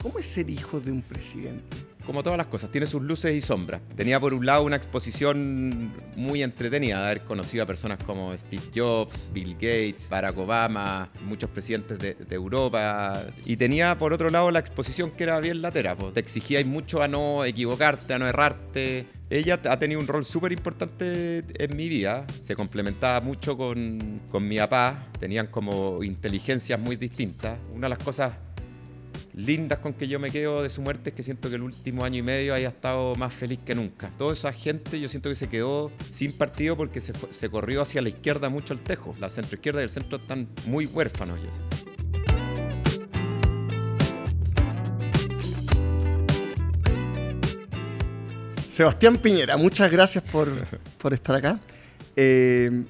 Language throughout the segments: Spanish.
¿Cómo es ser hijo de un presidente? Como todas las cosas, tiene sus luces y sombras. Tenía por un lado una exposición muy entretenida de haber conocido a personas como Steve Jobs, Bill Gates, Barack Obama, muchos presidentes de Europa. Y tenía por otro lado la exposición que era bien latera, pues te exigíais mucho a no equivocarte, a no errarte. Ella ha tenido un rol súper importante en mi vida. Se complementaba mucho con mi papá. Tenían como inteligencias muy distintas. Una de las cosas lindas con que yo me quedo de su muerte es que siento que el último año y medio haya estado más feliz que nunca. Toda esa gente yo siento que se quedó sin partido porque se corrió hacia la izquierda mucho el tejo. La centroizquierda y el centro están muy huérfanos. Sebastián Piñera, muchas gracias por estar acá. ¿Qué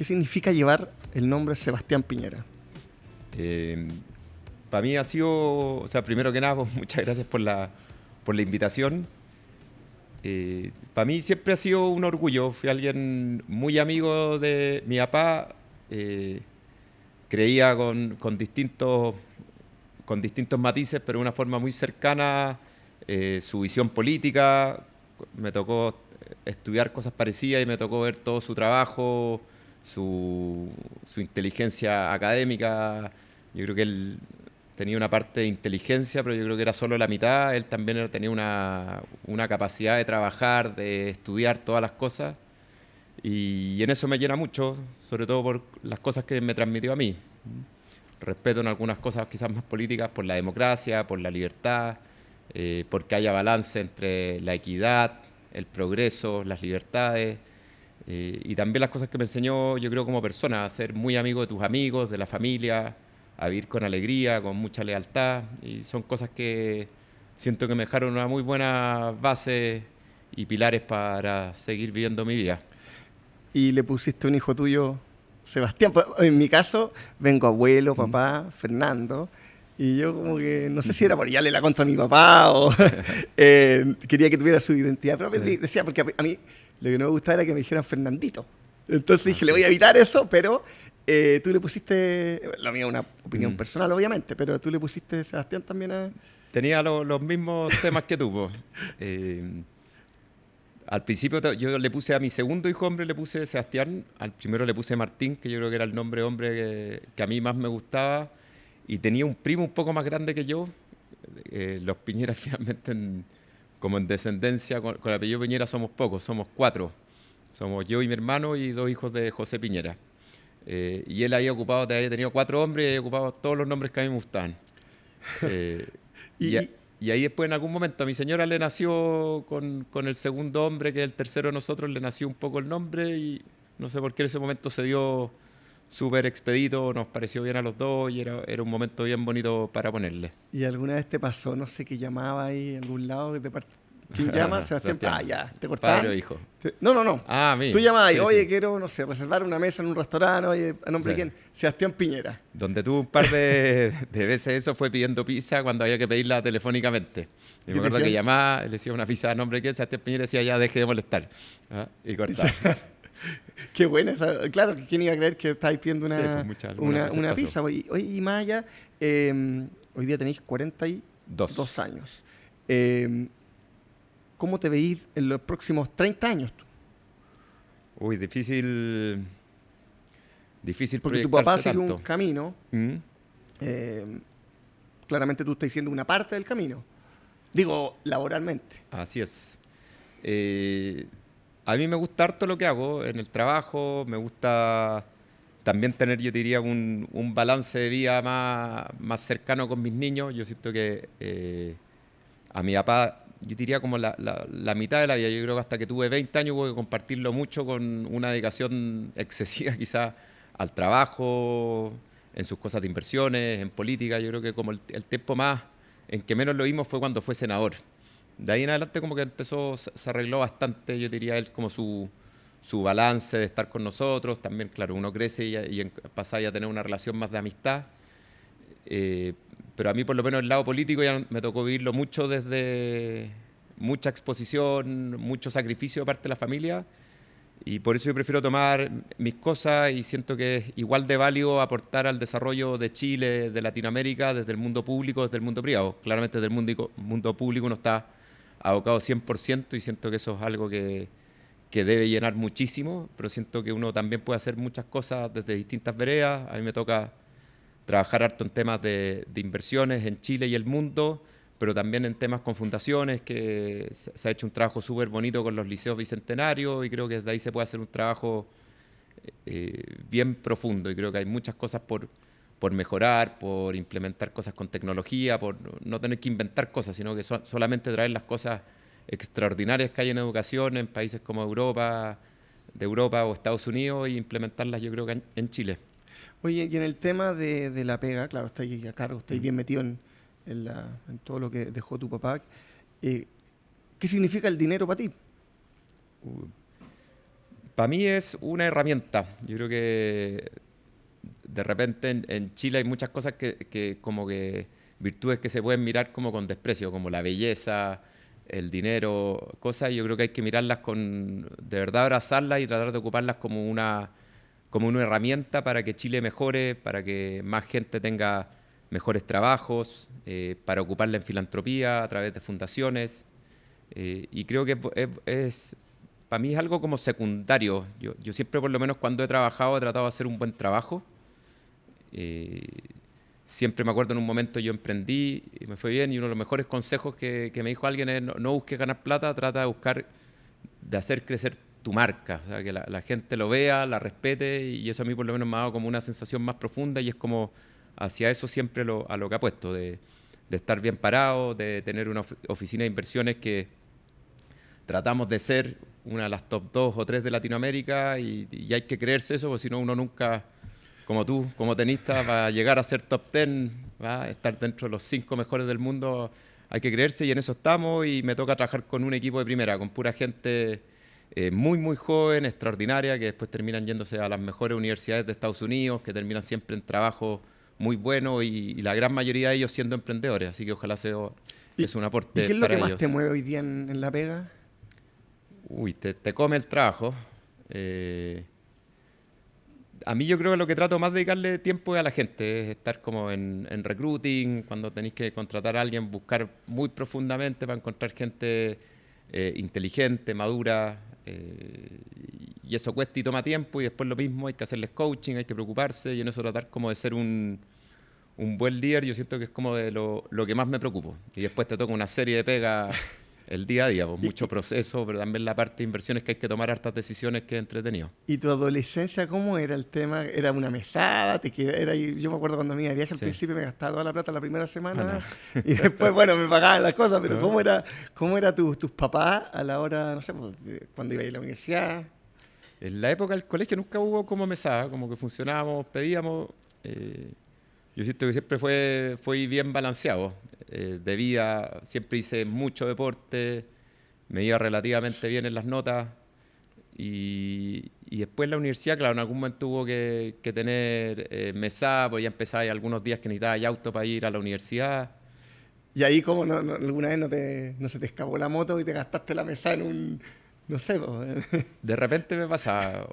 significa llevar el nombre Sebastián Piñera? Para mí ha sido, primero que nada, pues, muchas gracias por la invitación. Para mí siempre ha sido un orgullo. Fui alguien muy amigo de mi papá. Creía con distintos matices, pero de una forma muy cercana, su visión política. Me tocó estudiar cosas parecidas y me tocó ver todo su trabajo, su inteligencia académica. Yo creo que él tenía una parte de inteligencia, pero yo creo que era solo la mitad. Él también tenía una capacidad de trabajar, de estudiar todas las cosas. Y en eso me llena mucho, sobre todo por las cosas que me transmitió a mí. Respeto en algunas cosas quizás más políticas por la democracia, por la libertad, porque haya balance entre la equidad, el progreso, las libertades. Y también las cosas que me enseñó, yo creo, como persona, a ser muy amigo de tus amigos, de la familia, a vivir con alegría, con mucha lealtad, y son cosas que siento que me dejaron una muy buena base y pilares para seguir viviendo mi vida. Y le pusiste un hijo tuyo, Sebastián. En mi caso, vengo abuelo, papá, Fernando, y yo como que, no sé si era por llevarle la contra a mi papá o quería que tuviera su identidad propia. Decía, porque a mí lo que no me gustaba era que me dijeran Fernandito. Entonces dije, le voy a evitar eso, pero tú le pusiste, lo mío es una opinión personal obviamente, pero tú le pusiste Sebastián también a... Tenía los mismos temas que tú. Al principio yo le puse a mi segundo hijo hombre, le puse Sebastián. Al primero le puse Martín, que yo creo que era el nombre hombre que a mí más me gustaba. Y tenía un primo un poco más grande que yo. Los Piñera finalmente, como en descendencia, con el apellido Piñera somos pocos, somos 4. Somos yo y mi hermano y 2 hijos de José Piñera. Y él había tenido 4 hombres y había ocupado todos los nombres que a mí me gustaban. Y ahí después, en algún momento, a mi señora le nació con el segundo hombre, que es el tercero de nosotros, le nació un poco el nombre y no sé por qué en ese momento se dio súper expedito, nos pareció bien a los dos y era un momento bien bonito para ponerle. ¿Y alguna vez te pasó, no sé, que llamaba ahí en algún lado? ¿Quién llama? Sebastián. Sebastián. Ah, ya, ¿te cortaban? ¿Padre o hijo? No. Ah, a mí. Tú llamabas y, Sí, oye, sí. quiero, no sé, reservar una mesa en un restaurante, oye, ¿a nombre de Sí. quién? Sebastián Piñera. Donde tuve un par de veces eso fue pidiendo pizza cuando había que pedirla telefónicamente. Y me acuerdo que llamaba, le decía una pizza a nombre de quién, Sebastián Piñera decía ya deje de molestar. Y cortaba. Qué buena esa. Claro, ¿quién iba a creer que estáis pidiendo una veces pizza? Oye, y más allá, hoy día tenéis 42 años. ¿Cómo te veís en los próximos 30 años tú? Uy, difícil porque tu papá sigue tanto. un camino. Claramente tú estás siendo una parte del camino. Digo, laboralmente. Así es. A mí me gusta harto lo que hago en el trabajo. Me gusta también tener, yo diría, un balance de vida más cercano con mis niños. Yo siento que a mi papá, yo diría como la mitad de la vida. Yo creo que hasta que tuve 20 años hubo que compartirlo mucho con una dedicación excesiva quizás al trabajo, en sus cosas de inversiones, en política. Yo creo que como el tiempo más en que menos lo vimos fue cuando fue senador. De ahí en adelante como que se arregló bastante, yo diría él, como su balance de estar con nosotros. También, claro, uno crece y pasa ya a tener una relación más de amistad. Pero a mí, por lo menos, el lado político ya me tocó vivirlo mucho desde mucha exposición, mucho sacrificio de parte de la familia. Y por eso yo prefiero tomar mis cosas y siento que es igual de válido aportar al desarrollo de Chile, de Latinoamérica, desde el mundo público, desde el mundo privado. Claramente desde el mundo público uno está abocado 100% y siento que eso es algo que debe llenar muchísimo, pero siento que uno también puede hacer muchas cosas desde distintas veredas. A mí me toca trabajar harto en temas de inversiones en Chile y el mundo, pero también en temas con fundaciones, que se ha hecho un trabajo súper bonito con los liceos bicentenarios y creo que desde ahí se puede hacer un trabajo bien profundo y creo que hay muchas cosas por mejorar, por implementar cosas con tecnología, por no tener que inventar cosas, sino que solamente traer las cosas extraordinarias que hay en educación en países como de Europa o Estados Unidos e implementarlas yo creo que en Chile. Oye, y en el tema de la pega, claro, estáis a cargo, estáis bien metido en todo lo que dejó tu papá. ¿Qué significa el dinero para ti? Para mí es una herramienta. Yo creo que de repente en Chile hay muchas cosas que como que virtudes que se pueden mirar como con desprecio, como la belleza, el dinero, cosas. Yo creo que hay que mirarlas de verdad abrazarlas y tratar de ocuparlas como una herramienta para que Chile mejore, para que más gente tenga mejores trabajos, para ocuparla en filantropía a través de fundaciones. Y creo que para mí es algo como secundario. Yo siempre, por lo menos cuando he trabajado, he tratado de hacer un buen trabajo. Siempre me acuerdo en un momento yo emprendí y me fue bien y uno de los mejores consejos que me dijo alguien es no busques ganar plata, trata de hacer crecer tu marca, o sea, que la gente lo vea, la respete y eso a mí por lo menos me ha dado como una sensación más profunda y es como hacia eso siempre a lo que apuesto, de estar bien parado, de tener una oficina de inversiones que tratamos de ser una de las top 2 o 3 de Latinoamérica y hay que creerse eso, porque si no uno nunca, como tú, como tenista, va a llegar a ser top 10, ¿va? A estar dentro de los 5 mejores del mundo, hay que creerse y en eso estamos y me toca trabajar con un equipo de primera, con pura gente muy, muy joven, extraordinaria, que después terminan yéndose a las mejores universidades de Estados Unidos, que terminan siempre en trabajo muy bueno y la gran mayoría de ellos siendo emprendedores, así que ojalá es un aporte para ellos. ¿Y qué es lo que más te mueve hoy día en la pega? Uy, te come el trabajo. A mí yo creo que lo que trato más de dedicarle tiempo es a la gente, es estar como en recruiting, cuando tenéis que contratar a alguien, buscar muy profundamente para encontrar gente inteligente, madura, y eso cuesta y toma tiempo y después lo mismo, hay que hacerles coaching, hay que preocuparse y en eso tratar como de ser un buen líder, yo siento que es como de lo que más me preocupo. Y después te toca una serie de pegas el día a día, pues, mucho proceso, pero también la parte de inversiones que hay que tomar hartas decisiones que es entretenido. ¿Y tu adolescencia cómo era el tema? ¿Era una mesada? Yo me acuerdo cuando me iba de viaje al principio me gastaba toda la plata la primera semana y después, bueno, me pagaban las cosas, pero ¿cómo era tus papás a la hora, no sé, pues, cuando iba a ir a la universidad? En la época del colegio nunca hubo como mesada, como que funcionábamos, pedíamos. Yo siento que siempre fue bien balanceado. De vida, siempre hice mucho deporte, me iba relativamente bien en las notas y después la universidad, claro, en algún momento hubo que tener mesada, pues ya empezaba y algunos días que necesitaba ya auto para ir a la universidad. Y ahí como alguna vez no se te escapó la moto y te gastaste la mesada en un... No sé, de repente me pasaba,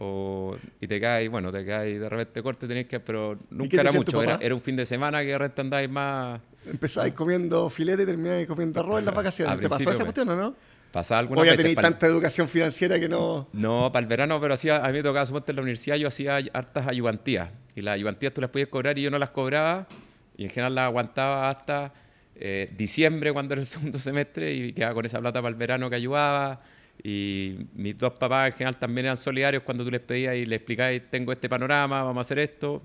y te caes de repente corto, pero nunca era mucho, era un fin de semana que de repente andabas más... Empezabas comiendo filete y terminabas comiendo arroz en las vacaciones. ¿Te pasó esa cuestión o no? Pasaba algunas veces. ¿O ya tenéis tanta educación financiera que no...? No, para el verano, pero a mí me tocaba, suponte en la universidad, yo hacía hartas ayudantías. Y las ayudantías tú las podías cobrar y yo no las cobraba. Y en general las aguantaba hasta diciembre, cuando era el segundo semestre, y quedaba con esa plata para el verano que ayudaba. Y mis dos papás en general también eran solidarios cuando tú les pedías y les explicabas, tengo este panorama, vamos a hacer esto.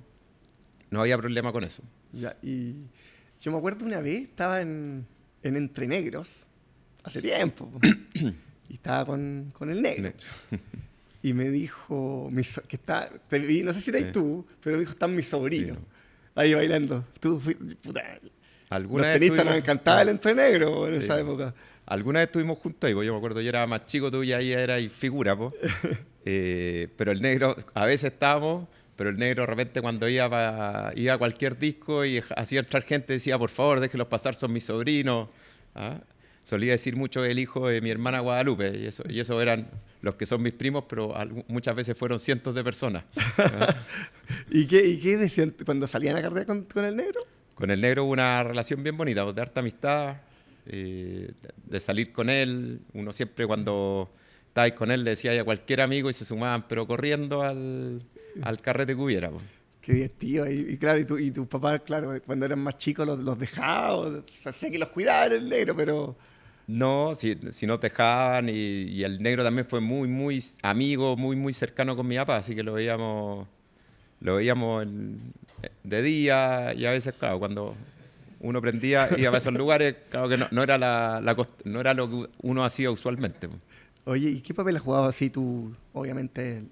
No había problema con eso. Ya, y yo me acuerdo una vez, estaba en Entre Negros, hace tiempo, y estaba con el negro. Y me dijo, te vi, no sé si eras tú, pero dijo, están mis sobrinos, ahí bailando. Los tenistas nos encantaba el Entre Negros en esa época. Alguna vez estuvimos juntos ahí, yo me acuerdo, yo era más chico, tú ya ahí eras figura, pero el negro, a veces estábamos, pero el negro de repente cuando iba a cualquier disco y hacía entrar gente, decía, por favor, déjenlos pasar, son mis sobrinos. ¿Ah? solía decir mucho el hijo de mi hermana Guadalupe, y eso eran los que son mis primos, pero muchas veces fueron cientos de personas. ¿Y qué decían cuando salían a carretear con el negro? Con el negro hubo una relación bien bonita, de harta amistad, de salir con él. Uno siempre cuando estabais con él le decía a cualquier amigo y se sumaban, pero corriendo al carrete que hubiera. Po. Qué divertido. Y claro, y tus papás, claro, cuando eran más chicos los dejaban. O sea, sé que los cuidaban el negro, pero... No, si no te dejaban y el negro también fue muy, muy amigo, muy, muy cercano con mi papá, así que lo veíamos de día y a veces, claro, cuando uno prendía, iba a esos lugares, claro que no era no era lo que uno hacía usualmente. Oye, ¿y qué papel has jugado así tú? Obviamente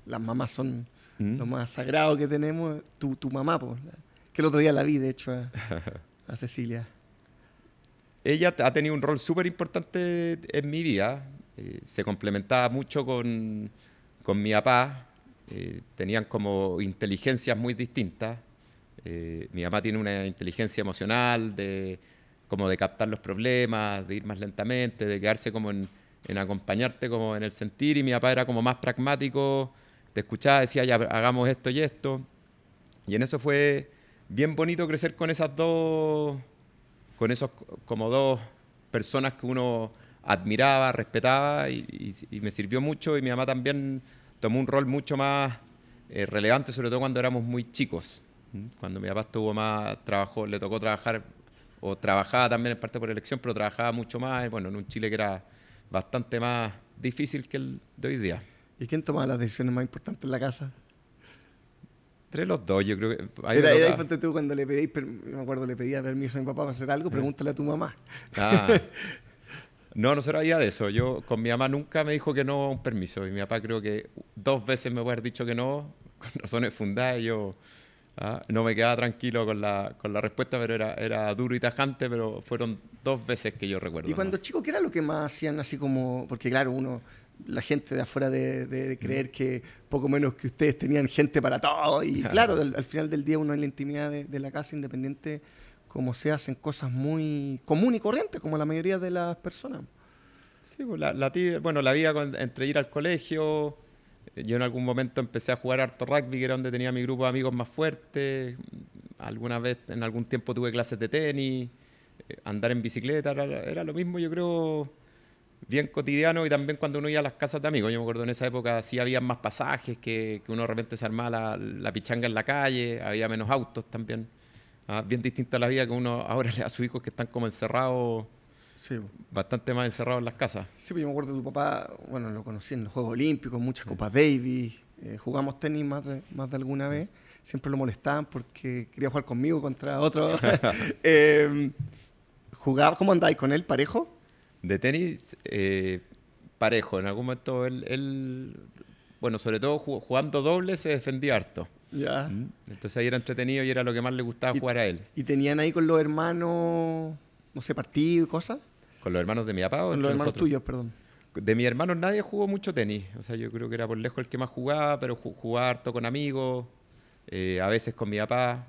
las mamás son lo más sagrado que tenemos. Tu mamá, pues, que el otro día la vi, de hecho, a Cecilia. Ella ha tenido un rol súper importante en mi vida. Se complementaba mucho con mi papá. Tenían como inteligencias muy distintas. Mi mamá tiene una inteligencia emocional como de captar los problemas, de ir más lentamente, de quedarse como en acompañarte como en el sentir, y mi papá era como más pragmático, te escuchaba, decía ya hagamos esto y esto, y en eso fue bien bonito crecer con con esos como dos personas que uno admiraba, respetaba, y me sirvió mucho, y mi mamá también tomó un rol mucho más relevante, sobre todo cuando éramos muy chicos. Cuando mi papá le tocó trabajar, o trabajaba también en parte por elección, pero trabajaba mucho más, bueno, en un Chile que era bastante más difícil que el de hoy día. ¿Y quién tomaba las decisiones más importantes en la casa? Entre los dos, yo creo que... Era ahí, ponte tú, cuando me acuerdo, le pedía permiso a mi papá para hacer algo, pregúntale a tu mamá. Ah, no, no se había de eso. Yo con mi mamá nunca me dijo que no a un permiso, y mi papá creo que 2 veces me puede haber dicho que no, con razones fundadas, y yo no me quedaba tranquilo con la respuesta, pero era duro y tajante, pero fueron 2 veces que yo recuerdo. Y cuando chico, ¿qué era lo que más hacían así como...? Porque claro, la gente de afuera de creer que poco menos que ustedes tenían gente para todo, y claro, al final del día uno en la intimidad de la casa, independiente como se hacen cosas muy comunes y corrientes, como la mayoría de las personas. Sí, pues la vida entre ir al colegio. Yo en algún momento empecé a jugar harto rugby, que era donde tenía mi grupo de amigos más fuerte. Alguna vez, en algún tiempo tuve clases de tenis, andar en bicicleta, era lo mismo, yo creo, bien cotidiano, y también cuando uno iba a las casas de amigos. Yo me acuerdo en esa época sí había más pasajes, que uno de repente se armaba la pichanga en la calle, había menos autos también. Bien distinta a la vida que uno ahora le da a sus hijos, que están como encerrados, Sí. bastante más encerrados en las casas. Sí, pues yo me acuerdo de tu papá, bueno, lo conocí en los Juegos Olímpicos, muchas Copas Davis, jugamos tenis más de alguna vez, siempre lo molestaban porque quería jugar conmigo contra otro. ¿Cómo andáis con él, parejo? De tenis, parejo. En algún momento bueno, sobre todo jugando doble se defendía harto. Ya. Entonces ahí era entretenido y era lo que más le gustaba jugar a él. ¿Y tenían ahí con los hermanos, no sé, partidos y cosas? ¿Con los hermanos de mi papá o Con los entre hermanos nosotros? tuyos, perdón. De mis hermanos nadie jugó mucho tenis. O sea, yo creo que era por lejos el que más jugaba, pero jugaba harto con amigos, a veces con mi papá.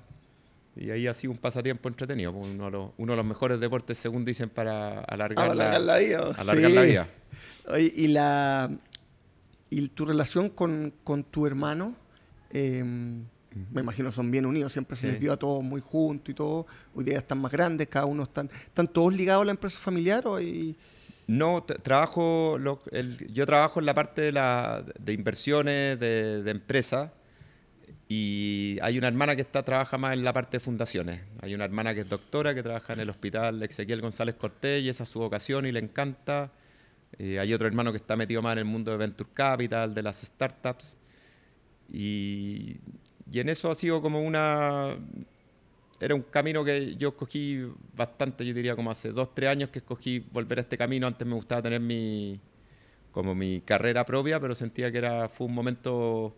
Y ahí ha sido un pasatiempo entretenido, pues, uno de los mejores deportes, según dicen, para alargar la vida. alargar Sí. la vida. Oye, ¿y tu relación con tu hermano? Me imagino que son bien unidos, siempre se Sí. les vio a todos muy juntos y todo. Hoy día están más grandes, cada uno ¿están todos ligados a la empresa familiar? No, yo trabajo en la parte de inversiones, de empresas, y hay una hermana que trabaja más en la parte de fundaciones. Hay una hermana que es doctora, que trabaja en el hospital Ezequiel González Cortés, y esa es su vocación y le encanta. Hay otro hermano que está metido más en el mundo de Venture Capital, de las startups, y en eso ha sido como era un camino que yo escogí bastante, yo diría como hace 2, 3 años que escogí volver a este camino. Antes me gustaba tener como mi carrera propia, pero sentía que fue un momento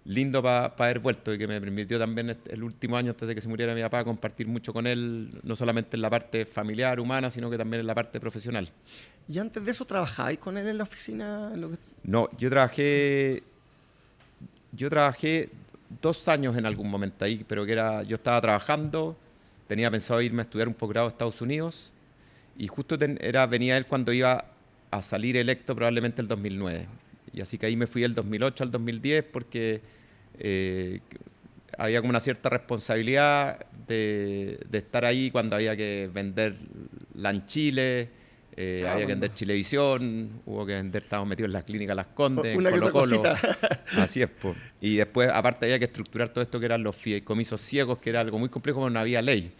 lindo para haber vuelto, y que me permitió también el último año, antes de que se muriera mi papá, compartir mucho con él, no solamente en la parte familiar, humana, sino que también en la parte profesional. ¿Y antes de eso trabajabais con él en la oficina? No, yo trabajé 2 años en algún momento ahí, pero yo estaba trabajando, tenía pensado irme a estudiar un posgrado a Estados Unidos, Y justo venía él cuando iba a salir electo probablemente el 2009. Y así que ahí me fui del 2008 al 2010 porque había como una cierta responsabilidad de estar ahí cuando había que vender LAN Chile, había que vender Chilevisión, hubo que vender, estábamos metidos en las clínicas Las Condes, en Colo Colo. Así es, pues. Y después, aparte, había que estructurar todo esto que eran los fideicomisos ciegos, que era algo muy complejo porque no había ley.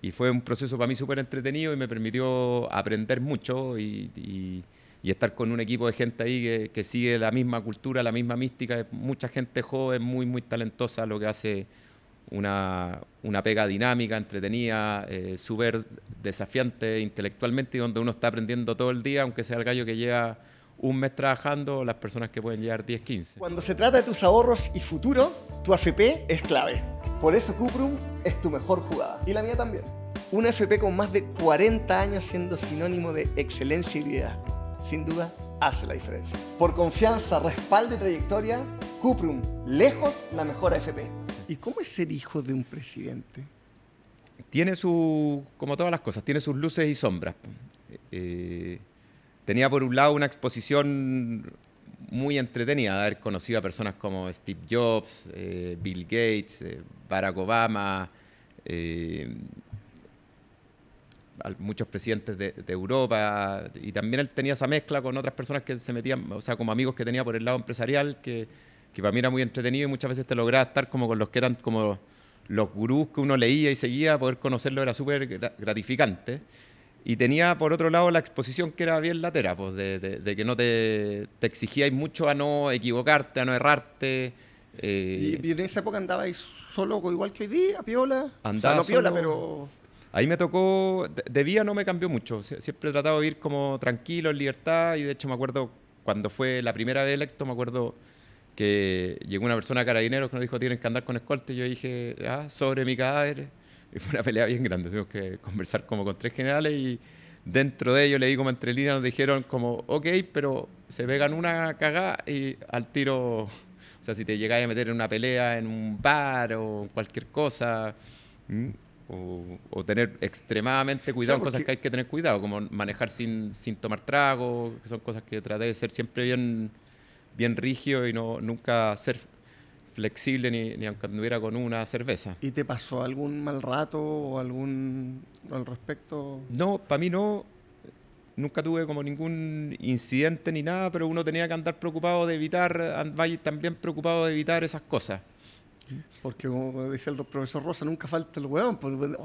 Y fue un proceso para mí súper entretenido y me permitió aprender mucho y estar con un equipo de gente ahí que sigue la misma cultura, la misma mística, mucha gente joven, muy, muy talentosa, lo que hace una pega dinámica, entretenida, súper desafiante intelectualmente y donde uno está aprendiendo todo el día, aunque sea el gallo que lleva un mes trabajando, las personas que pueden llevar 10, 15. Cuando se trata de tus ahorros y futuro, tu AFP es clave. Por eso Cuprum es tu mejor jugada. Y la mía también. Una AFP con más de 40 años siendo sinónimo de excelencia y liderazgo. Sin duda, hace la diferencia. Por confianza, respaldo y trayectoria, Cuprum, lejos la mejor AFP. ¿Y cómo es ser hijo de un presidente? Tiene como todas las cosas, tiene sus luces y sombras. Tenía por un lado una exposición muy entretenida de haber conocido a personas como Steve Jobs, Bill Gates, Barack Obama, muchos presidentes de Europa, y también él tenía esa mezcla con otras personas que se metían, o sea, como amigos que tenía por el lado empresarial, que para mí era muy entretenido y muchas veces te lograba estar como con los que eran como los gurús que uno leía y seguía, poder conocerlo era súper gratificante. Y tenía, por otro lado, la exposición que era bien latera, pues, de que no te exigíais mucho a no equivocarte, a no errarte. ¿Y en esa época andabais solo igual que hoy día, piola? Andaba o sea, no piola, solo, pero... Ahí me tocó, de vida no me cambió mucho, siempre he tratado de ir como tranquilo, en libertad, y de hecho me acuerdo, cuando fue la primera vez electo, me acuerdo que llegó una persona a Carabineros que nos dijo tienen que andar con escolta, y yo dije, sobre mi cadáver. Y fue una pelea bien grande, tuvimos que conversar como con 3 generales y dentro de ellos leí como entre líneas, nos dijeron como, ok, pero se pegan una cagada y al tiro, o sea, si te llegáis a meter en una pelea en un bar o cualquier cosa, o tener extremadamente cuidado, cosas que hay que tener cuidado, como manejar sin tomar trago, que son cosas que traté de ser siempre bien rígido y nunca ser flexible ni aunque anduviera con una cerveza. ¿Y te pasó algún mal rato o algún al respecto? No, para mí no. Nunca tuve como ningún incidente ni nada, pero uno tenía que andar preocupado de evitar, también preocupado de evitar esas cosas. Porque como decía el profesor Rosa, nunca falta el hueón,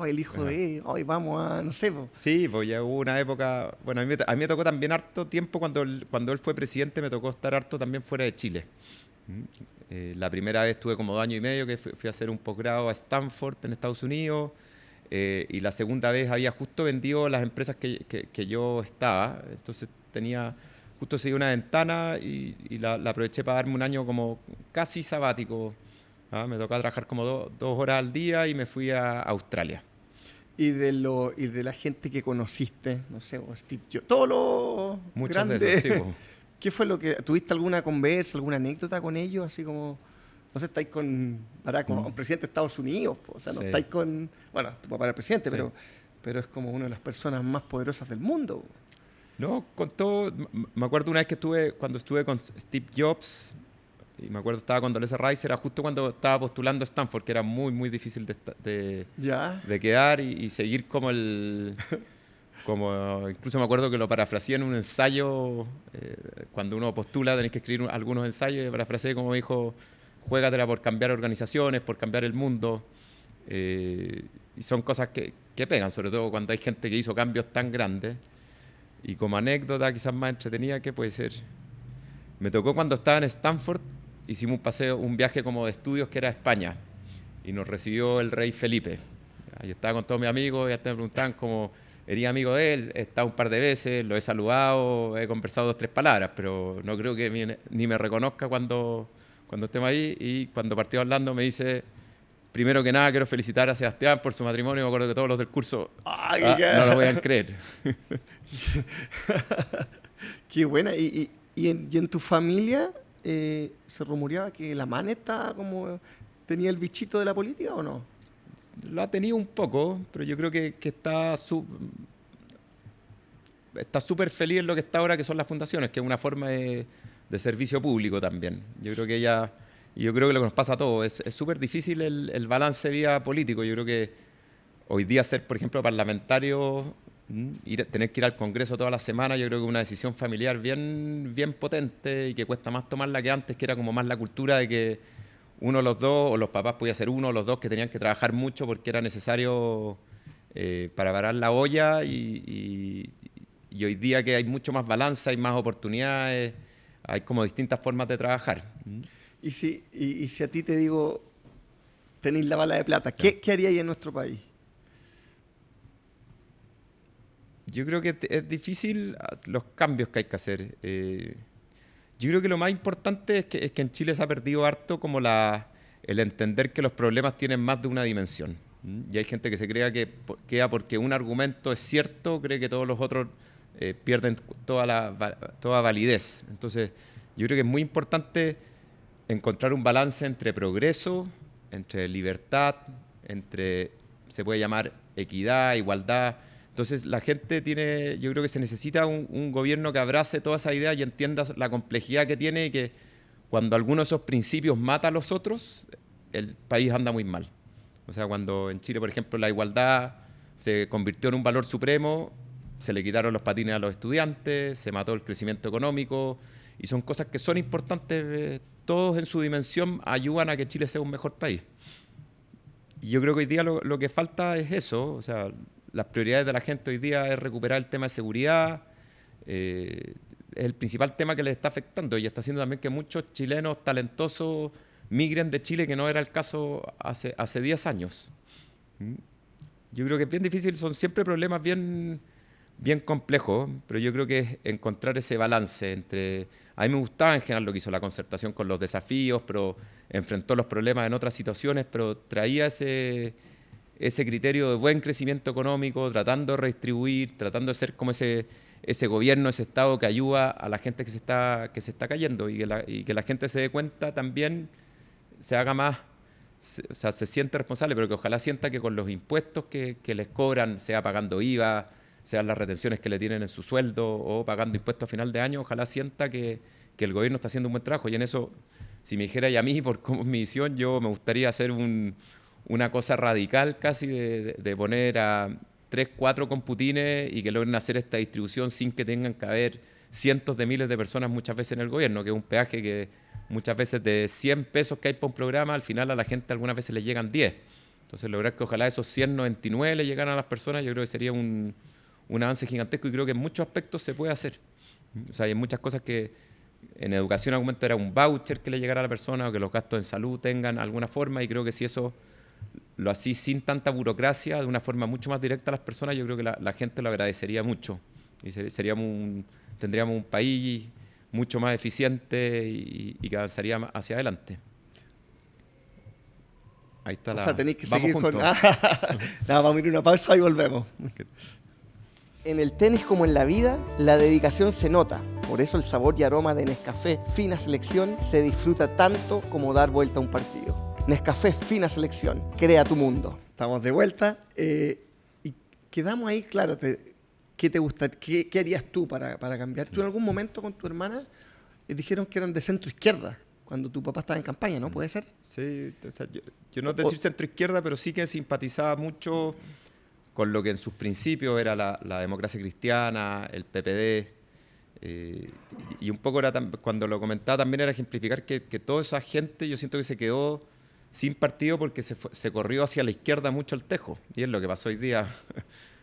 el hijo de, hoy vamos a, no sé. Sí, pues ya hubo una época, bueno, a mí me tocó también harto tiempo cuando él fue presidente, me tocó estar harto también fuera de Chile. La primera vez tuve como 2 años y medio que fui a hacer un posgrado a Stanford en Estados Unidos, y la segunda vez había justo vendido las empresas que yo estaba, entonces justo se dio una ventana y la aproveché para darme un año como casi sabático. Me tocaba trabajar como 2 horas al día y me fui a Australia. Y de la gente que conociste, no sé, Steve Jobs, todos los grandes. De esos, sí, ¿Qué fue lo que tuviste alguna conversa, alguna anécdota con ellos, así como, no sé, estáis con un presidente de Estados Unidos, o sea, no estáis con, bueno, tu papá era el presidente, pero es como una de las personas más poderosas del mundo. No, con todo, me acuerdo una vez cuando estuve con Steve Jobs, y me acuerdo estaba con Dolores Rice, era justo cuando estaba postulando a Stanford, que era muy, muy difícil de quedar y seguir como incluso me acuerdo que lo parafraseé en un ensayo, cuando uno postula tenés que escribir algunos ensayos, y parafraseé como dijo, juégatela por cambiar organizaciones, por cambiar el mundo, y son cosas que pegan, sobre todo cuando hay gente que hizo cambios tan grandes. Y como anécdota quizás más entretenida, ¿qué puede ser? Me tocó cuando estaba en Stanford, hicimos un viaje como de estudios que era a España, y nos recibió el rey Felipe. Ahí estaba con todos mis amigos, y hasta me preguntaban como, ¿eres amigo de él? He estado un par de veces, lo he saludado, he conversado 2, 3 palabras, pero no creo que ni me reconozca cuando estemos ahí. Y cuando partió hablando me dice, primero que nada quiero felicitar a Sebastián por su matrimonio. Me acuerdo que todos los del curso no lo podían creer. Qué buena. ¿Y en tu familia se rumoreaba que la Mane tenía el bichito de la política o no? Lo ha tenido un poco, pero yo creo que está está súper feliz en lo que está ahora, que son las fundaciones, que es una forma de servicio público también. Yo creo que yo creo que lo que nos pasa a todos, es súper difícil el balance vía político. Yo creo que hoy día ser, por ejemplo, parlamentario, tener que ir al Congreso toda la semana, yo creo que es una decisión familiar bien, bien potente y que cuesta más tomarla que antes, que era como más la cultura de que uno de los dos, o los papás podía ser uno o los dos que tenían que trabajar mucho porque era necesario para parar la olla y hoy día que hay mucho más balanza, hay más oportunidades, hay como distintas formas de trabajar. Y si a ti te digo, tenéis la bala de plata, ¿qué haríais en nuestro país? Yo creo que es difícil los cambios que hay que hacer. Yo creo que lo más importante es que en Chile se ha perdido harto como el entender que los problemas tienen más de una dimensión. Y hay gente que se crea que queda porque un argumento es cierto, cree que todos los otros pierden toda validez. Entonces, yo creo que es muy importante encontrar un balance entre progreso, entre libertad, se puede llamar equidad, igualdad. Entonces, la gente yo creo que se necesita un gobierno que abrace toda esa idea y entienda la complejidad que tiene y que cuando alguno de esos principios mata a los otros, el país anda muy mal. O sea, cuando en Chile, por ejemplo, la igualdad se convirtió en un valor supremo, se le quitaron los patines a los estudiantes, se mató el crecimiento económico, y son cosas que son importantes, todos en su dimensión ayudan a que Chile sea un mejor país. Y yo creo que hoy día lo que falta es eso, o sea, las prioridades de la gente hoy día es recuperar el tema de seguridad, es el principal tema que les está afectando y está haciendo también que muchos chilenos talentosos migren de Chile, que no era el caso hace 10 años. Yo creo que es bien difícil, son siempre problemas bien complejos, pero yo creo que es encontrar ese balance entre... A mí me gustaba en general lo que hizo la Concertación con los desafíos, pero enfrentó los problemas en otras situaciones, pero traía ese criterio de buen crecimiento económico, tratando de redistribuir, tratando de ser como ese gobierno, ese Estado que ayuda a la gente que se está cayendo y que la gente se dé cuenta también, se haga más, o sea, se siente responsable, pero que ojalá sienta que con los impuestos que les cobran, sea pagando IVA, sean las retenciones que le tienen en su sueldo o pagando impuestos a final de año, ojalá sienta que el gobierno está haciendo un buen trabajo. Y en eso, si me dijera ya a mí, por cómo es mi visión, yo me gustaría hacer una cosa radical casi de poner a 3, 4 computines y que logren hacer esta distribución sin que tengan que haber cientos de miles de personas muchas veces en el gobierno, que es un peaje que muchas veces de 100 pesos que hay para un programa, al final a la gente algunas veces le llegan 10. Entonces lograr que ojalá esos 199 le llegaran a las personas, yo creo que sería un avance gigantesco y creo que en muchos aspectos se puede hacer. O sea, hay muchas cosas que en educación en algún momento era un voucher que le llegara a la persona o que los gastos en salud tengan alguna forma y creo que si eso lo así sin tanta burocracia, de una forma mucho más directa a las personas, yo creo que la gente lo agradecería mucho y tendríamos un país mucho más eficiente y que avanzaría hacia adelante. Ahí está o sea, tenéis que vamos seguir juntos. Nada, vamos a ir a una pausa y volvemos. En el tenis como en la vida, la dedicación se nota. Por eso el sabor y aroma de Nescafé Fina Selección se disfruta tanto como dar vuelta a un partido. Nescafé Fina Selección, crea tu mundo. Estamos de vuelta y quedamos ahí, claro, ¿qué te gusta? ¿Qué harías tú para cambiar? ¿Tú en algún momento con tu hermana dijeron que eran de centro izquierda? Cuando tu papá estaba en campaña, ¿no? ¿Puede ser? Sí, o sea, yo no decir centro izquierda, pero sí que simpatizaba mucho con lo que en sus principios era la democracia cristiana, el PPD, y un poco cuando lo comentaba también era ejemplificar que toda esa gente yo siento que se quedó sin partido porque se corrió hacia la izquierda mucho el tejo, y es lo que pasó hoy día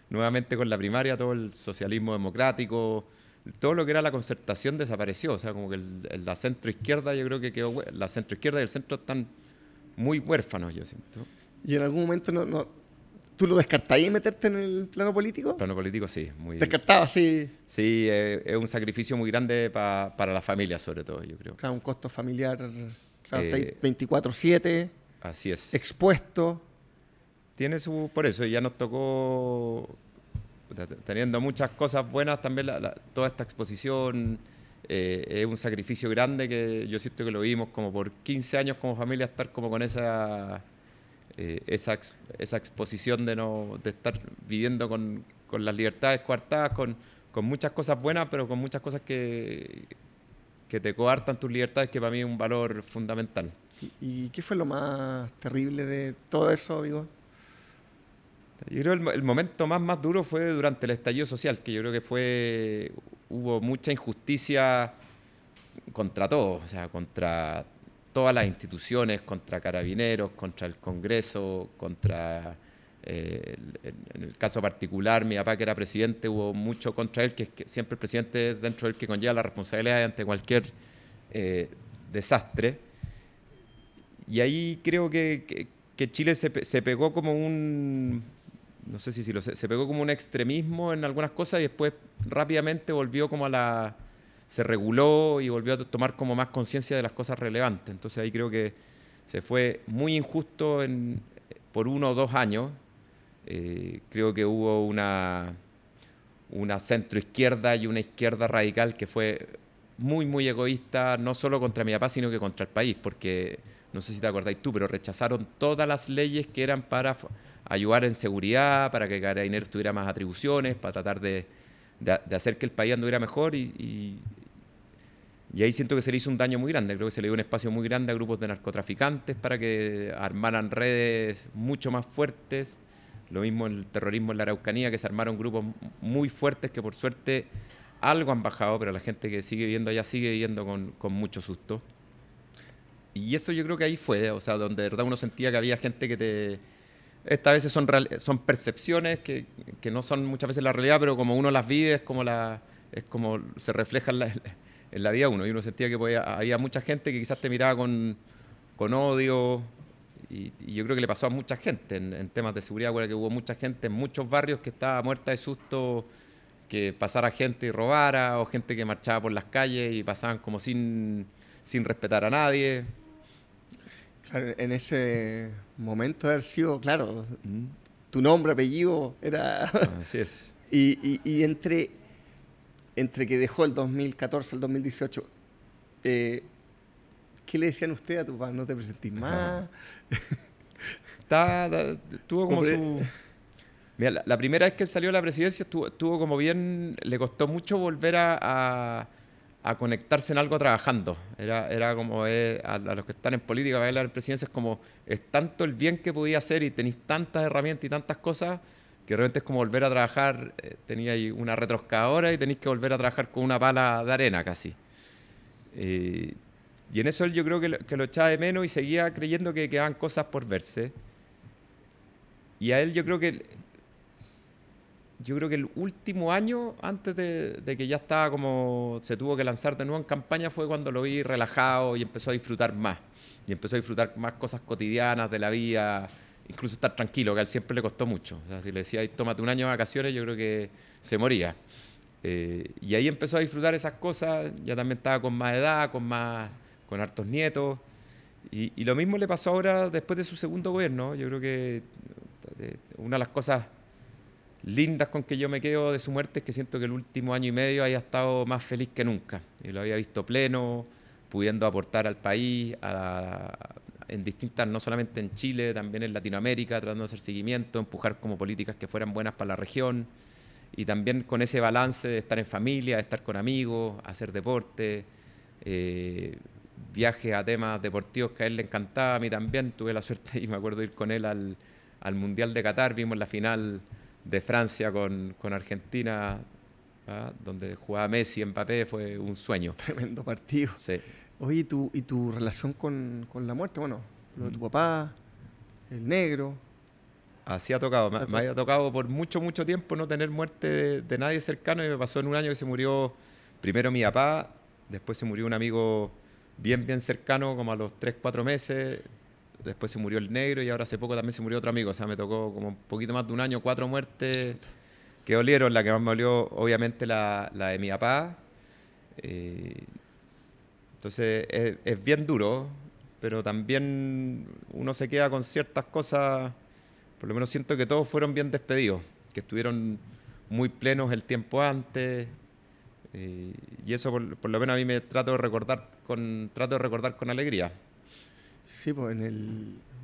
nuevamente con la primaria, todo el socialismo democrático, todo lo que era la Concertación desapareció, o sea, como que la centroizquierda yo creo que quedó, la centroizquierda y el centro están muy huérfanos, yo siento. ¿Y en algún momento tú lo descartáis meterte en el plano político? Plano político sí. ¿Descartaba, sí? Sí, es un sacrificio muy grande para la familia sobre todo, yo creo. Claro, un costo familiar, claro, está ahí 24/7. Así es. Expuesto. Por eso ya nos tocó, teniendo muchas cosas buenas, también toda esta exposición es un sacrificio grande que yo siento que lo vimos como por 15 años como familia, estar como con esa exposición de estar viviendo con las libertades coartadas, con con muchas cosas buenas, pero con muchas cosas que te coartan tus libertades, que para mí es un valor fundamental. ¿Y qué fue lo más terrible de todo eso, digo? Yo creo que el momento más duro fue durante el estallido social, que yo creo que hubo mucha injusticia contra todos, o sea, contra todas las instituciones, contra Carabineros, contra el Congreso, contra, en el caso particular, mi papá que era presidente, hubo mucho contra él, que es que siempre el presidente es dentro del que conlleva la responsabilidad ante cualquier desastre. Y ahí creo que Chile se pegó como no sé si se pegó como un extremismo en algunas cosas y después rápidamente volvió como se reguló y volvió a tomar como más conciencia de las cosas relevantes. Entonces ahí creo que se fue muy injusto por 1 o 2 años. Creo que hubo una centroizquierda y una izquierda radical que fue muy egoísta, no solo contra mi papá, sino que contra el país, porque no sé si te acordáis tú, pero rechazaron todas las leyes que eran para ayudar en seguridad, para que Carabineros tuviera más atribuciones, para tratar de hacer que el país anduviera mejor y ahí siento que se le hizo un daño muy grande. Creo que se le dio un espacio muy grande a grupos de narcotraficantes para que armaran redes mucho más fuertes. Lo mismo el terrorismo en la Araucanía, que se armaron grupos muy fuertes que por suerte algo han bajado, pero la gente que sigue viviendo allá sigue viviendo con mucho susto. Y eso yo creo que ahí fue, o sea, donde de verdad uno sentía que había gente Estas veces son percepciones que no son muchas veces la realidad, pero como uno las vive es como se refleja en la vida de uno. Y uno sentía que había mucha gente que quizás te miraba con odio. Y yo creo que le pasó a mucha gente en temas de seguridad, que hubo mucha gente en muchos barrios que estaba muerta de susto que pasara gente y robara, o gente que marchaba por las calles y pasaban como sin respetar a nadie. Claro, en ese momento de haber sido, claro, tu nombre, apellido, era... Así es. y entre que dejó el 2014 al 2018, ¿qué le decían usted a tu papá? ¿No te presentís más? Tuvo como su... Mira, la primera vez que él salió a la presidencia estuvo como bien... Le costó mucho volver a conectarse en algo trabajando. Era como a los que están en política, para la presidencia es como, es tanto el bien que podía hacer y tenéis tantas herramientas y tantas cosas que realmente es como volver a trabajar, tenía ahí una retroexcavadora y tenéis que volver a trabajar con una pala de arena casi. Y en eso él yo creo que lo echaba de menos y seguía creyendo que quedaban cosas por verse. Y a él yo creo que el último año, antes de que ya estaba como se tuvo que lanzar de nuevo en campaña, fue cuando lo vi relajado y empezó a disfrutar más. Y empezó a disfrutar más cosas cotidianas de la vida, incluso estar tranquilo, que a él siempre le costó mucho. O sea, si le decía, tómate un año de vacaciones, yo creo que se moría. Y ahí empezó a disfrutar esas cosas, ya también estaba con más edad, con hartos nietos. Y lo mismo le pasó ahora después de su segundo gobierno. Yo creo que una de las cosas lindas con que yo me quedo de su muerte es que siento que el último año y medio haya estado más feliz que nunca. Y lo había visto pleno, pudiendo aportar al país, en distintas, no solamente en Chile, también en Latinoamérica, tratando de hacer seguimiento, empujar como políticas que fueran buenas para la región. Y también con ese balance de estar en familia, de estar con amigos, hacer deporte, viajes a temas deportivos que a él le encantaba, a mí también. Tuve la suerte y me acuerdo de ir con él al Mundial de Qatar, vimos la final de Francia con Argentina, donde jugaba Messi, Mbappé, fue un sueño. Tremendo partido. Sí. Oye, ¿y tu relación con la muerte? Bueno, lo de tu papá, el negro. Así ha tocado. Me había tocado por mucho tiempo no tener muerte de nadie cercano, y me pasó en un año que se murió primero mi papá, después se murió un amigo bien cercano, como a los 3-4 meses. Después se murió el negro y ahora hace poco también se murió otro amigo. O sea, me tocó como un poquito más de un año, 4 muertes que dolieron. La que más me dolió, obviamente, la de mi papá. Entonces, es bien duro, pero también uno se queda con ciertas cosas. Por lo menos siento que todos fueron bien despedidos, que estuvieron muy plenos el tiempo antes. Y eso, por lo menos, a mí me trato de recordar con alegría. Sí, pues yo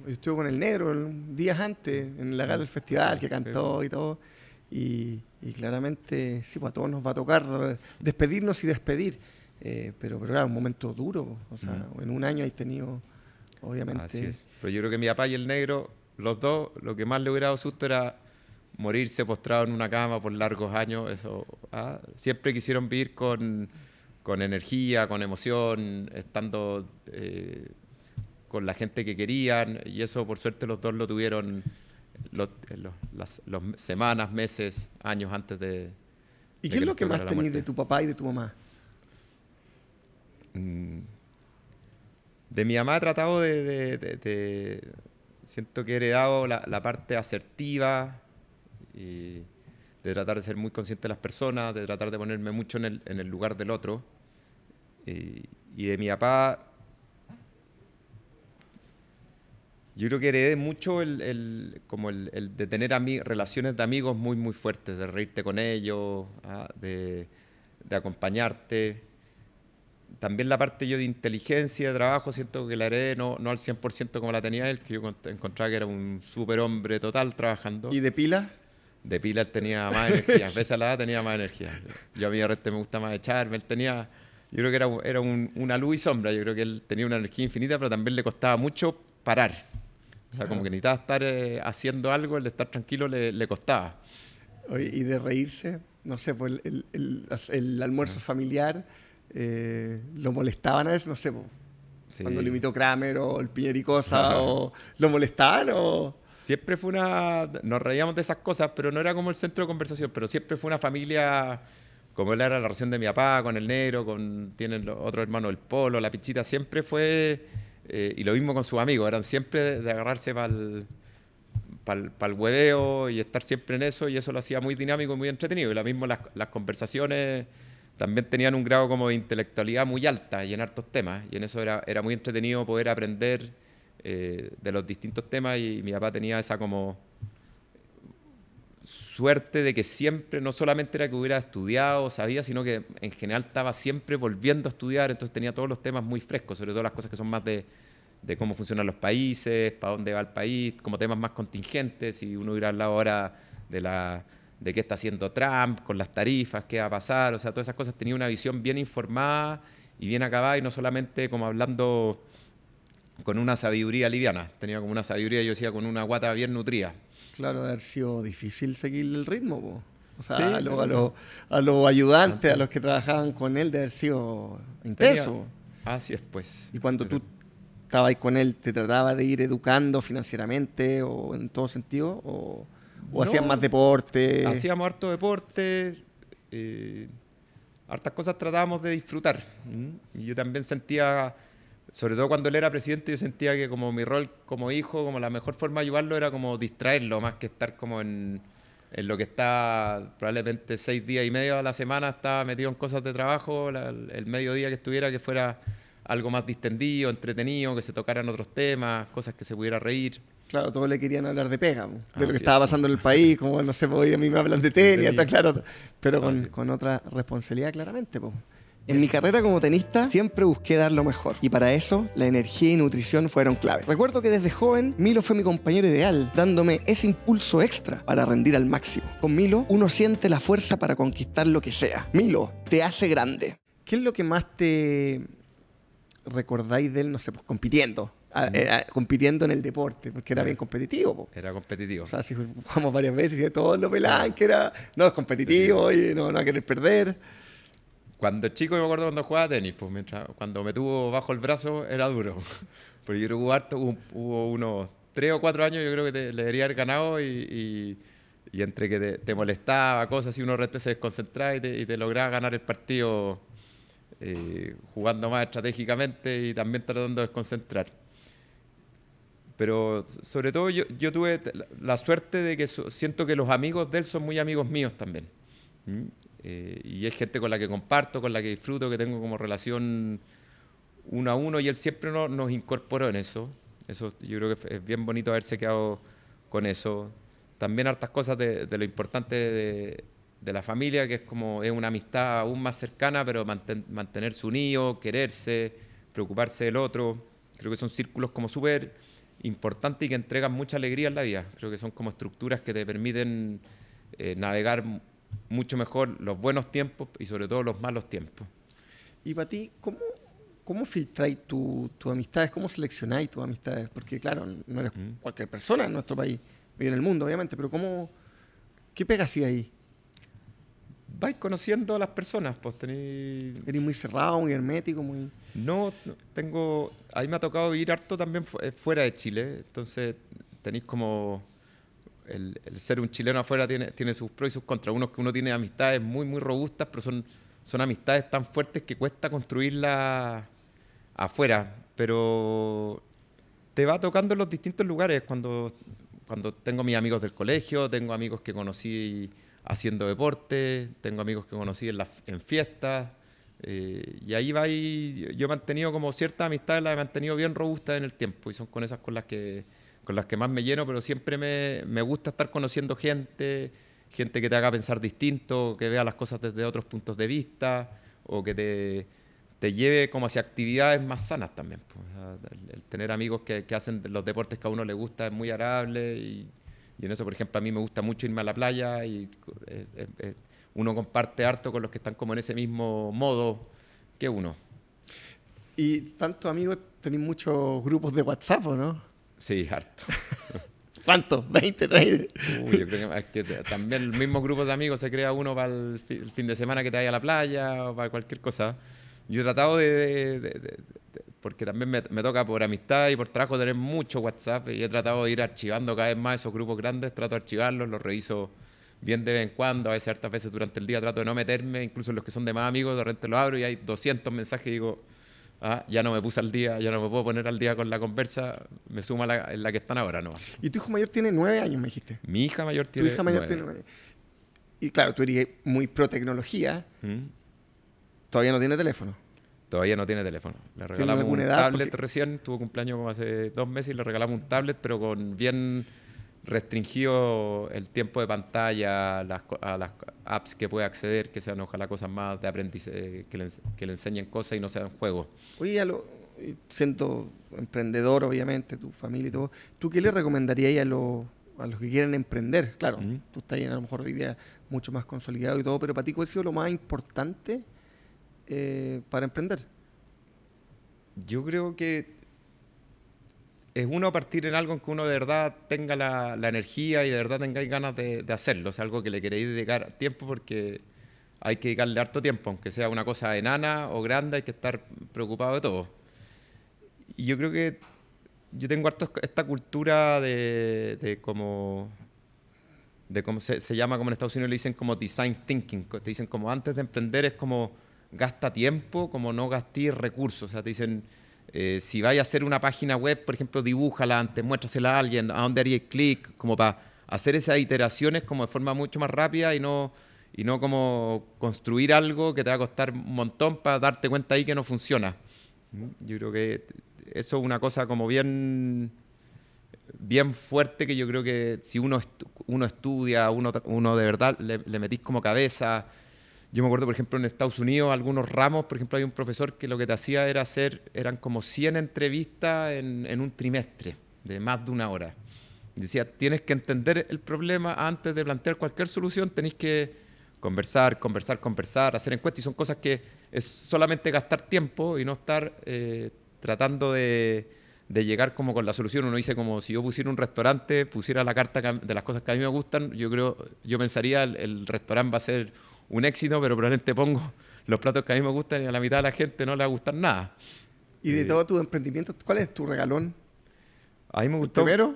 estuve con el negro días antes, en la gala del festival, que cantó y todo. y claramente, sí, pues a todos nos va a tocar despedirnos y despedir. Pero claro, un momento duro. O sea, en un año hay tenido, obviamente... Así es. Pero yo creo que mi papá y el negro, los dos, lo que más le hubiera dado susto era morirse postrado en una cama por largos años. Eso, siempre quisieron vivir con energía, con emoción, estando con la gente que querían, y eso por suerte los dos lo tuvieron las semanas, meses, años antes de... ¿Y qué es lo que más tenés de tu papá y de tu mamá? De mi mamá he tratado siento que he heredado la parte asertiva, y de tratar de ser muy consciente de las personas, de tratar de ponerme mucho en el lugar del otro. Y de mi papá, yo creo que heredé mucho el de tener relaciones de amigos muy, muy fuertes, de reírte con ellos, de acompañarte. También la parte yo de inteligencia, de trabajo, siento que la heredé no al 100% como la tenía él, que yo encontraba que era un superhombre total trabajando. ¿Y de pila? De pila él tenía más energía, a veces a la edad tenía más energía. Yo a mí de repente me gusta más echarme, él tenía... Yo creo que era una luz y sombra, yo creo que él tenía una energía infinita, pero también le costaba mucho parar. O sea, como que necesitaba estar haciendo algo, el de estar tranquilo le costaba. Oye, y de reírse, no sé, pues el almuerzo familiar, ¿lo molestaban a veces? No sé, pues, Sí. cuando lo imitó Kramer o el Piñericosa, o ¿lo molestaban o...? Siempre fue nos reíamos de esas cosas, pero no era como el centro de conversación, pero siempre fue una familia, como él era la relación de mi papá, con el negro, tienen los otros hermanos, el Polo, la Pichita, siempre fue, y lo mismo con sus amigos, eran siempre de agarrarse para el hueveo y estar siempre en eso, y eso lo hacía muy dinámico y muy entretenido. Y lo mismo las conversaciones también tenían un grado como de intelectualidad muy alta y en hartos temas, y en eso era muy entretenido poder aprender de los distintos temas, y mi papá tenía esa como suerte de que siempre, no solamente era que hubiera estudiado o sabía, sino que en general estaba siempre volviendo a estudiar, entonces tenía todos los temas muy frescos, sobre todo las cosas que son más de cómo funcionan los países, para dónde va el país, como temas más contingentes, y uno hubiera hablado ahora de qué está haciendo Trump con las tarifas, qué va a pasar, o sea, todas esas cosas. Tenía una visión bien informada y bien acabada, y no solamente como hablando con una sabiduría liviana, tenía como una sabiduría, yo decía, con una guata bien nutrida. Claro, de haber sido difícil seguir el ritmo, po. O sea, Sí, a los ayudantes, a los que trabajaban con él, de haber sido intenso. Así es, pues. Y cuando tú estabas ahí con él, ¿te trataba de ir educando financieramente o en todo sentido? ¿O hacían más deporte? Hacíamos harto deporte, hartas cosas tratábamos de disfrutar. Y yo también sentía, sobre todo cuando él era presidente, yo sentía que como mi rol como hijo, como la mejor forma de ayudarlo era como distraerlo, más que estar como en lo que está probablemente 6 días y medio a la semana, estaba metido en cosas de trabajo, el mediodía que estuviera, que fuera algo más distendido, entretenido, que se tocaran otros temas, cosas que se pudiera reír. Claro, todos le querían hablar de pega, de lo que estaba pasando en el país, como no sé, hoy a mí me hablan de tenis, está claro, pero con otra responsabilidad claramente, pues. En mi carrera como tenista siempre busqué dar lo mejor, y para eso la energía y nutrición fueron clave. Recuerdo que desde joven Milo fue mi compañero ideal, dándome ese impulso extra para rendir al máximo. Con Milo uno siente la fuerza para conquistar lo que sea. Milo te hace grande. ¿Qué es lo que más te recordáis de él, no sé, pues compitiendo? Compitiendo en el deporte, porque era bien competitivo, po. Era competitivo. O sea, si jugamos varias veces y todos lo pelaban, que era, no, es competitivo y no va a querer perder. Cuando chico, me acuerdo cuando jugaba tenis, pues cuando me tuvo bajo el brazo era duro. Porque yo creo que hubo unos 3 o 4 años, yo creo que le debería haber ganado, y entre que te molestaba, cosas así, uno resto se desconcentraba y te lograba ganar el partido jugando más estratégicamente y también tratando de desconcentrar. Pero sobre todo yo tuve la suerte de que siento que los amigos de él son muy amigos míos también. Y es gente con la que comparto, con la que disfruto, que tengo como relación uno a uno, y él siempre nos incorporó en eso. Eso yo creo que es bien bonito haberse quedado con eso. También hartas cosas de lo importante de la familia, que es una amistad aún más cercana, pero mantenerse unido, quererse, preocuparse del otro. Creo que son círculos como súper importantes y que entregan mucha alegría en la vida. Creo que son como estructuras que te permiten navegar mucho mejor los buenos tiempos y sobre todo los malos tiempos. Y para ti, ¿cómo filtráis tus amistades? ¿Cómo seleccionáis tus amistades? Porque claro, no eres cualquier persona en nuestro país y en el mundo, obviamente, pero ¿qué pegas ahí? Vais conociendo a las personas, pues ¿Eres muy cerrado, muy hermético, muy...? No, tengo... Ahí me ha tocado vivir harto también fuera de Chile, entonces tenéis como... El ser un chileno afuera tiene sus pros y sus contras. Uno tiene amistades muy, muy robustas, pero son amistades tan fuertes que cuesta construirlas afuera. Pero te va tocando en los distintos lugares. Cuando tengo mis amigos del colegio, tengo amigos que conocí haciendo deporte, tengo amigos que conocí en fiestas. Y ahí yo he mantenido como ciertas amistades, las he mantenido bien robustas en el tiempo. Y son con esas con las que más me lleno, pero siempre me gusta estar conociendo gente que te haga pensar distinto, que vea las cosas desde otros puntos de vista, o que te lleve como hacia actividades más sanas también. Pues. O sea, el tener amigos que hacen los deportes que a uno le gusta es muy agradable, y en eso, por ejemplo, a mí me gusta mucho irme a la playa, y uno comparte harto con los que están como en ese mismo modo que uno. ¿Y tantos amigos tenéis muchos grupos de WhatsApp, o no? Sí, harto. ¿Cuántos? ¿20, 30? Yo creo que también el mismo grupo de amigos se crea uno para el fin de semana que te vaya a la playa o para cualquier cosa. Yo he tratado porque también me toca por amistad y por trabajo tener mucho WhatsApp, y he tratado de ir archivando cada vez más esos grupos grandes, trato de archivarlos, los reviso bien de vez en cuando, a veces hartas veces durante el día trato de no meterme, incluso en los que son de más amigos, de repente los abro y hay 200 mensajes y digo... ya no me puse al día, ya no me puedo poner al día con la conversa, me sumo en la que están ahora, ¿no? Y tu hijo mayor tiene 9 años, me dijiste. Mi hija mayor tiene 9. Tu hija mayor tiene 9. Y claro, tú eres muy pro tecnología. Todavía no tiene teléfono. Todavía no tiene teléfono. Le regalamos un tablet recién, tuvo cumpleaños como hace 2 meses, y le regalamos un tablet, pero con bien restringido el tiempo de pantalla, a las apps que puede acceder, que sean ojalá cosas más de aprendizaje, que le enseñen cosas y no sean juegos. Oye, siendo emprendedor, obviamente, tu familia y todo, ¿tú qué le recomendarías a los que quieren emprender? Claro, tú estás ahí a lo mejor hoy día mucho más consolidado y todo, pero para ti, ¿cuál ha sido lo más importante para emprender? Yo creo que es uno partir en algo en que uno de verdad tenga la energía y de verdad tengáis ganas de hacerlo. O sea, algo que le queréis dedicar tiempo, porque hay que dedicarle harto tiempo, aunque sea una cosa enana o grande, hay que estar preocupado de todo. Y yo creo que yo tengo harto esta cultura de cómo se llama, como en Estados Unidos le dicen como design thinking. Te dicen como antes de emprender es como gasta tiempo, como no gastéis recursos. O sea, te dicen... si vais a hacer una página web, por ejemplo, dibújala antes, muéstrasela a alguien, a dónde haríais clic, como para hacer esas iteraciones como de forma mucho más rápida, y no como construir algo que te va a costar un montón para darte cuenta ahí que no funciona. Yo creo que eso es una cosa como bien fuerte, que yo creo que si uno estudia, uno de verdad le metís como cabeza. Yo me acuerdo, por ejemplo, en Estados Unidos, algunos ramos, por ejemplo, hay un profesor que lo que te hacía eran como 100 entrevistas en un trimestre, de más de 1 hora. Decía, tienes que entender el problema antes de plantear cualquier solución, tenéis que conversar, hacer encuestas, y son cosas que es solamente gastar tiempo y no estar tratando de llegar como con la solución. Uno dice como, si yo pusiera un restaurante, pusiera la carta de las cosas que a mí me gustan, yo pensaría, el restaurante va a ser un éxito, pero probablemente pongo los platos que a mí me gustan y a la mitad de la gente no le va a gustar nada. Y de todos tus emprendimientos, ¿cuál es tu regalón? A mí me gustó. ¿Primero?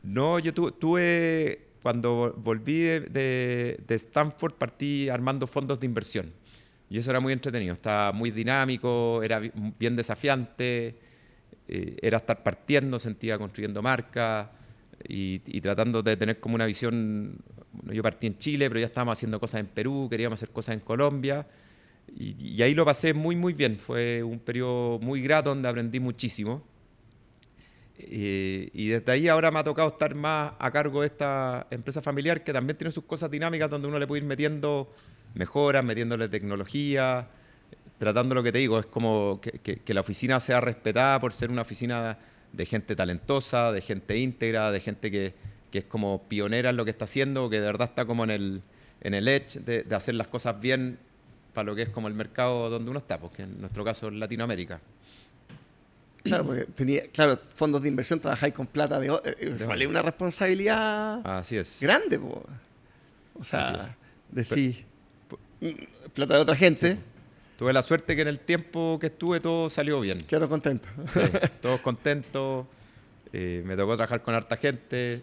No, yo tuve cuando volví de Stanford, partí armando fondos de inversión. Y eso era muy entretenido, estaba muy dinámico, era bien desafiante, era estar partiendo, sentía construyendo marcas y tratando de tener como una visión. Yo partí en Chile, pero ya estábamos haciendo cosas en Perú, queríamos hacer cosas en Colombia, y ahí lo pasé muy, muy bien. Fue un periodo muy grato donde aprendí muchísimo. Y desde ahí ahora me ha tocado estar más a cargo de esta empresa familiar, que también tiene sus cosas dinámicas, donde uno le puede ir metiendo mejoras, metiéndole tecnología, tratando, lo que te digo, es como que la oficina sea respetada por ser una oficina de gente talentosa, de gente íntegra, de gente que que es como pionera en lo que está haciendo, que de verdad está como en el edge de hacer las cosas bien para lo que es como el mercado donde uno está, porque en nuestro caso es Latinoamérica. Claro, porque tenía, claro, fondos de inversión, trabajáis con plata eso vale una responsabilidad Así es. grande, po. O Así es. sea, decir plata de otra gente, Tuve la suerte que en el tiempo que estuve todo salió bien. quedaron contentos. Sí, todos contentos. Me tocó trabajar con harta gente.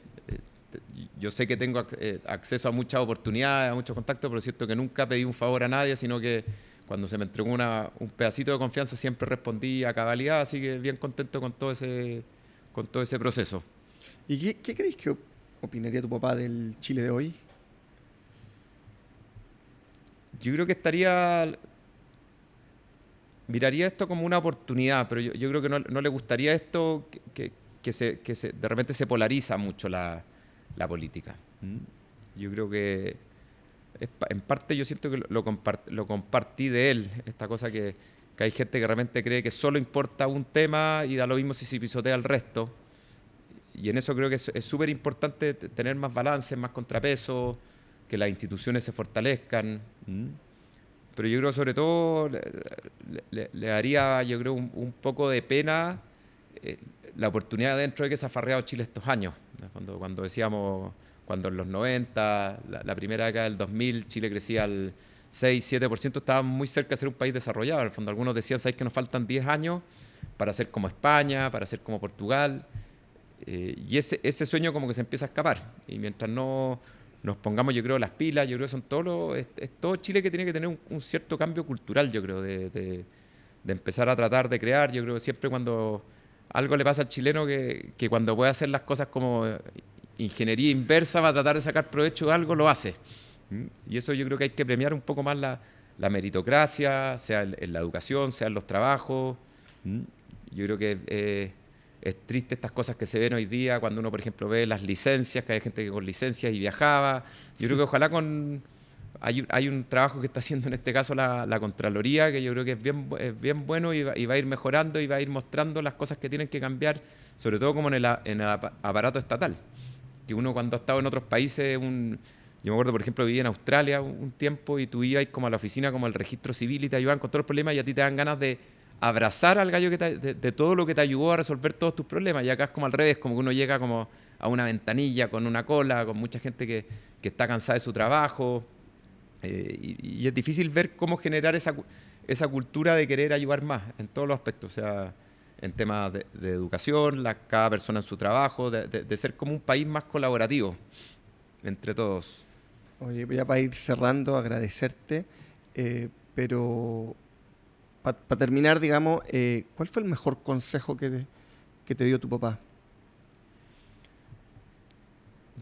Yo sé que tengo acceso a muchas oportunidades, a muchos contactos, pero siento que nunca pedí un favor a nadie, sino que cuando se me entregó un pedacito de confianza siempre respondí a cabalidad, así que bien contento con todo ese proceso. ¿Y qué creéis que opinaría tu papá del Chile de hoy? Yo creo que miraría esto como una oportunidad, pero yo creo que no le gustaría esto que de repente se polariza mucho la política. Yo creo que en parte yo siento que lo compartí de él, esta cosa que hay gente que realmente cree que solo importa un tema y da lo mismo si se pisotea el resto. Y en eso creo que es súper importante tener más balance, más contrapeso, que las instituciones se fortalezcan. Pero yo creo sobre todo le daría, yo creo, un poco de pena la oportunidad dentro de que se ha farreado Chile estos años. Cuando decíamos, cuando en los 90, la primera década del 2000, Chile crecía al 6-7%, estaba muy cerca de ser un país desarrollado. En el fondo algunos decían, ¿sabes que nos faltan 10 años para ser como España, para ser como Portugal? Y ese sueño como que se empieza a escapar. Y mientras no nos pongamos, yo creo, las pilas, yo creo que son es todo Chile que tiene que tener un cierto cambio cultural, yo creo, de empezar a tratar de crear. Yo creo que siempre cuando algo le pasa al chileno que cuando puede hacer las cosas como ingeniería inversa, va a tratar de sacar provecho de algo, lo hace. Y eso yo creo que hay que premiar un poco más la meritocracia, sea en la educación, sea en los trabajos. Yo creo que es triste estas cosas que se ven hoy día, cuando uno, por ejemplo, ve las licencias, que hay gente que con licencias y viajaba. Yo creo que ojalá hay un trabajo que está haciendo en este caso la Contraloría, que yo creo que es bien bueno y va a ir mejorando y va a ir mostrando las cosas que tienen que cambiar, sobre todo como en el aparato estatal. Que uno cuando ha estado en otros países, yo me acuerdo, por ejemplo, viví en Australia un tiempo y tú ibas como a la oficina, como al registro civil y te ayudaban con todos los problemas y a ti te dan ganas de abrazar al gallo de todo lo que te ayudó a resolver todos tus problemas. Y acá es como al revés, como que uno llega como a una ventanilla con una cola, con mucha gente que está cansada de su trabajo. Y es difícil ver cómo generar esa cultura de querer ayudar más en todos los aspectos, o sea, en temas de educación, cada persona en su trabajo, de ser como un país más colaborativo entre todos. Oye, ya para ir cerrando, agradecerte, pero para terminar, digamos, ¿cuál fue el mejor consejo que te dio tu papá?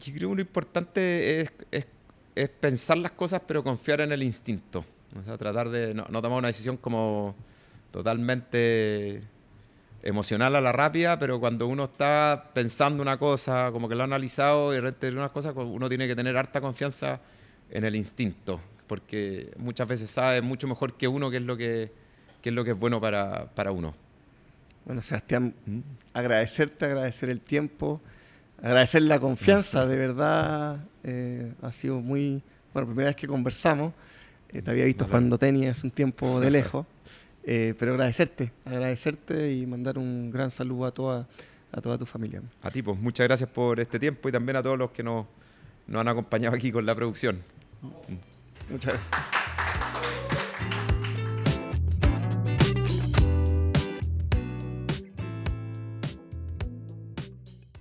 Yo creo que lo importante es pensar las cosas, pero confiar en el instinto. O sea, tratar de no tomar una decisión como totalmente emocional a la rápida, pero cuando uno está pensando una cosa, como que lo ha analizado y de repente unas cosas, uno tiene que tener harta confianza en el instinto, porque muchas veces sabe mucho mejor que uno qué es lo que es bueno para uno. Bueno, Sebastián, agradecer el tiempo, agradecer la confianza, de verdad, ha sido muy... Bueno, primera vez que conversamos, te había visto jugando tenis hace un tiempo de lejos, pero agradecerte y mandar un gran saludo a toda tu familia. A ti, pues, muchas gracias por este tiempo y también a todos los que nos han acompañado aquí con la producción. Muchas gracias.